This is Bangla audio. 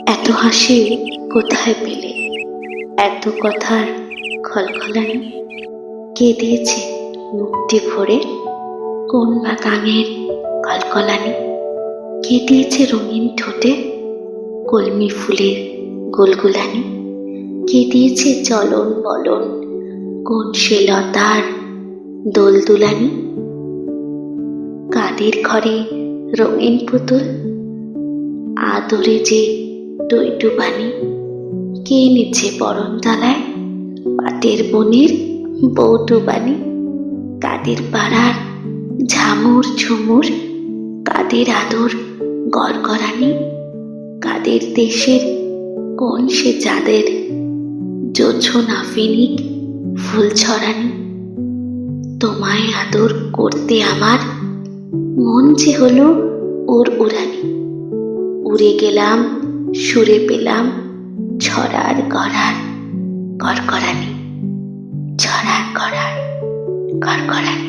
এত হাসি কোথায় পেলে, এত কথার খলখলানি? কে দিয়েছে মুক্তি ভরে কোন বা গাঙের কলকলানি? কে দিয়েছে রঙিন ঠোঁটে কলমি ফুলের গোলগুলানি? কে দিয়েছে চলন বলন কোন সে লতার দোলদুলানি? কাদের ঘরে রঙিন পুতুল আদরে যে টইটুবানি? কে নিচ্ছে বরণ তলায় পাটের বনের বৌটুবানি? কাদের পাড়ার ঝামুর ঝুমুর, কাদের আদর গড়গড়ানি? কাদের দেশের কোন সে যাদের জোছনা ফেনিক ফুল ছড়ানি? তোমায় আদর করতে আমার মন যে হলো ওর উড়ানি। উড়ে গেলাম সুরে পেলাম ছড়ার গড়ার কড়কড়ানি, ছড়ার গড়ার কড়কড়ানি।